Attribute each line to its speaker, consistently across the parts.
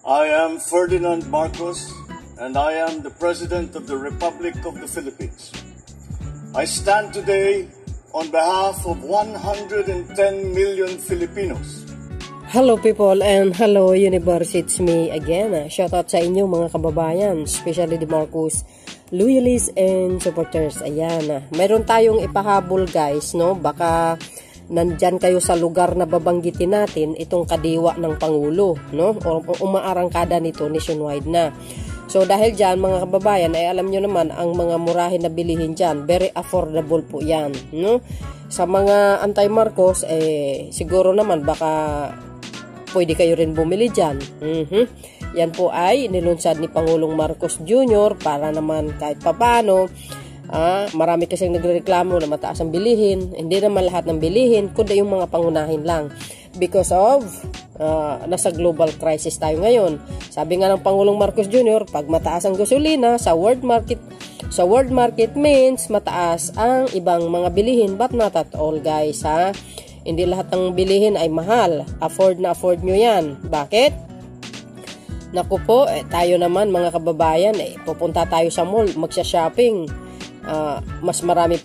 Speaker 1: I am Ferdinand Marcos, and I am the President of the Republic of the Philippines. I stand today on behalf of 110 million Filipinos.
Speaker 2: Hello people and hello universe, it's me again. Shoutout sa inyo mga kababayan, especially the Marcos loyalists and supporters. Ayan, mayroon tayong ipahabol guys, no? Baka nandyan kayo sa lugar na babanggitin natin itong kadiwa ng Pangulo, no? O umaarangkada nito nationwide na. So dahil dyan mga kababayan, ay alam nyo naman ang mga murahin na bilihin dyan, very affordable po yan, no? Sa mga anti-Marcos, siguro naman baka pwede kayo rin bumili dyan. Yan po ay nilunsad ni Pangulong Marcos Jr. para naman kahit papano. Marami kasing nagreklamo na mataas ang bilihin. Hindi naman lahat ng bilihin, kundi yung mga pangunahin lang. Because of nasa global crisis tayo ngayon. Sabi nga ng Pangulong Marcos Jr., pag mataas ang gasolina sa world market means mataas ang ibang mga bilihin, but not at all guys, ha. Hindi lahat ng bilihin ay mahal. Afford nyo yan. Bakit? Naku po, tayo naman mga kababayan, pupunta tayo sa mall, magsha-shopping. Mas marami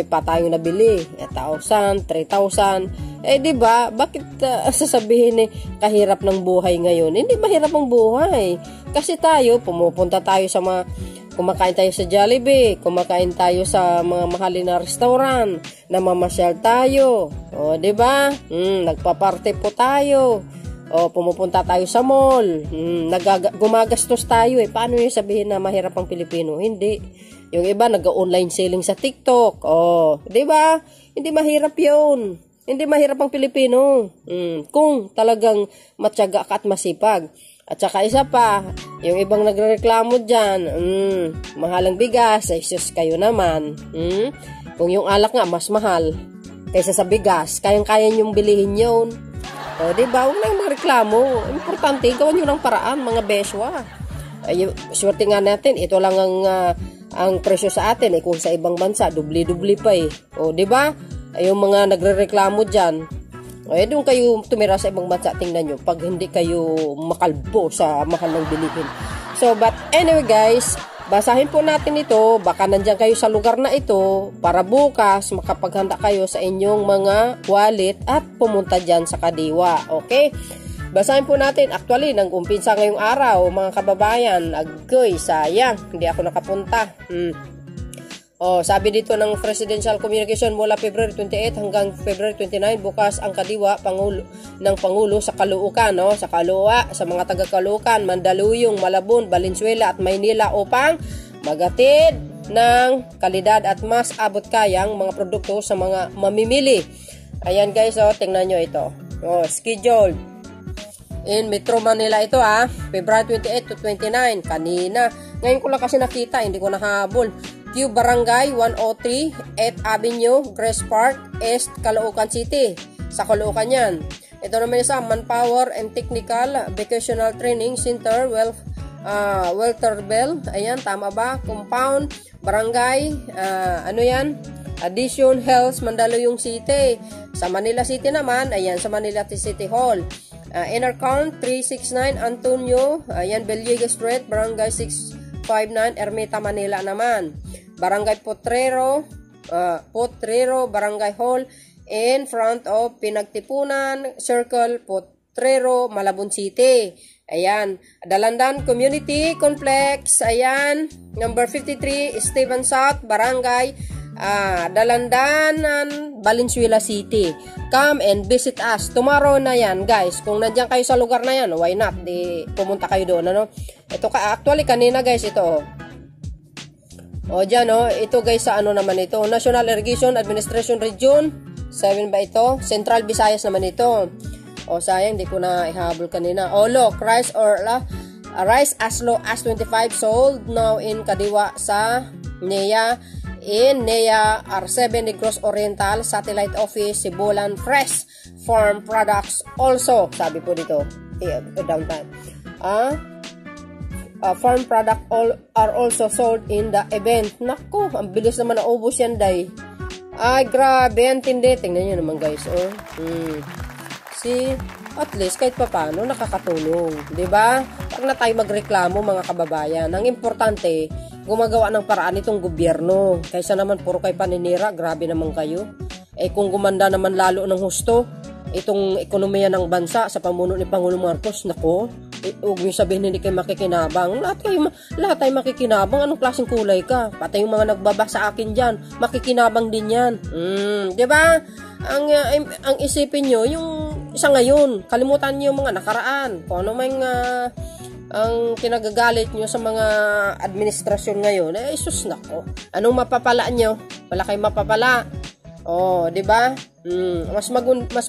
Speaker 2: pa tayong nabili, 1,000, 3,000. Di ba? Bakit sasabihin kahirap ng buhay ngayon? Hindi mahirap ang buhay. Kasi tayo pumupunta tayo sa kumakain tayo sa Jollibee, kumakain tayo sa mga mahalin na restaurant, namamasyal tayo. Di ba? Nagpaparte po tayo. Pumupunta tayo sa mall, gumagastos tayo. Paano yung sabihin na mahirap ang Pilipino? Hindi. Yung iba nag-online selling sa TikTok. Di ba? Hindi mahirap yun. Hindi mahirap ang Pilipino. Kung talagang matyaga ka at masipag. At saka isa pa, yung ibang nagrereklamo dyan, mahalang bigas, sus kayo naman. Kung yung alak nga mas mahal kaysa sa bigas, kayang-kaya nyong bilihin yun. Diba? Huwag na yung magreklamo. Importante, gawin nyo ng paraan, mga beswa. Swerte nga natin, ito lang ang presyo sa atin. Kung sa ibang bansa, dubli-dubli pa diba? Yung mga nagrereklamo dyan, doon kayo tumira sa ibang bansa, tingnan nyo, pag hindi kayo makalbo sa mahal ng bilihin. So, but anyway guys, basahin po natin ito. Baka nandyan kayo sa lugar na ito para bukas makapaghanda kayo sa inyong mga wallet at pumunta dyan sa kadiwa. Okay? Basahin po natin. Actually, nag-umpisa ngayong araw, mga kababayan. Agoy, sayang. Hindi ako nakapunta. Sabi dito ng Presidential Communication mula February 28 hanggang February 29, bukas ang kadiwa ng Pangulo sa Caloocan, sa Calooa, sa mga taga-Caloocan, Mandaluyong, Malabon, Valenzuela at Maynila upang magatid ng kalidad at mas abot kayang mga produkto sa mga mamimili. Ayan guys, tingnan nyo ito. Scheduled in Metro Manila ito February 28 to 29, kanina. Ngayon ko lang kasi nakita, hindi ko nahabol. Q Barangay 103, 8th Avenue, Grace Park, East, Caloocan City. Sa Caloocan yan. Ito naman isa, Manpower and Technical Vocational Training Center, Welterbell. Ayan, tama ba? Compound, Barangay, Addition Health, Mandaluyong City. Sa Manila City naman, ayan, sa Manila City Hall. Inner Count 369 Antonio, ayan, Villegas Street, Barangay 659, Ermita, Manila naman. Barangay Potrero, Barangay Hall in front of Pinagtipunan Circle, Potrero, Malabon City. Ayan, Dalandan Community Complex, ayan, number 53, Stephen South, Barangay Dalandanan, Valenzuela City. Come and visit us. Tomorrow na yan, guys. Kung nandiyan kayo sa lugar na yan, why not? Pumunta kayo doon, Ito actually kanina, guys, ito. Dyan, ito guys, sa naman ito? National Irrigation Administration Region 7 ba ito? Central Visayas naman ito. Sayang, di ko na ihabol kanina. Look, rice as low as 25 sold now in Kadiwa sa NEA R7 Negros Oriental Satellite Office, Sibulan Fresh Farm Products also. Sabi po dito, downtown. Farm product are also sold in the event. Nako, ang bilis naman na ubos yan, day. Ay, grabe, ang tindi. Tingnan nyo naman, guys. See? at least kahit papaano nakakatulong, 'di ba? Pag na tayo magreklamo mga kababayan, ang importante gumagawa ng paraan itong gobyerno. Kaysa naman puro kay paninira, grabe naman kayo. Kung gumanda naman lalo ng husto itong ekonomiya ng bansa sa pamuno ni Pangulong Marcos, nako, huwag niyo sabihin hindi kayo makikinabang. Lahat tayo makikinabang. Anong klaseng kulay ka? Pati yung mga nagbaba sa akin dyan, makikinabang din yan. Diba? Ang isipin nyo, yung isa ngayon, kalimutan nyo yung mga nakaraan. Kung ano may ang kinagagalit nyo sa mga administrasyon ngayon, sus nako. Anong mapapala nyo? Wala kayong mapapala. Di ba? Mas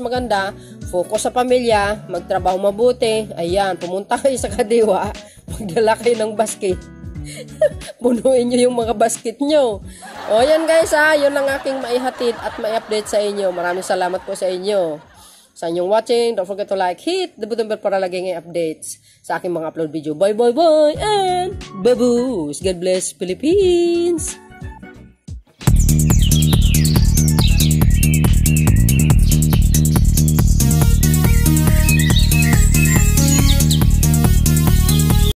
Speaker 2: maganda, focus sa pamilya, magtrabaho mabuti. Ayan, pumunta kayo sa Kadiwa, magdala kayo ng basket. Punuin nyo yung mga basket nyo. Yan guys yun lang aking maihatid at mai-update sa inyo. Maraming salamat po sa inyo. Sa inyong watching, don't forget to like, hit the button bell para lagi ng updates sa aking mga upload video. Bye, and baboos! God bless Philippines!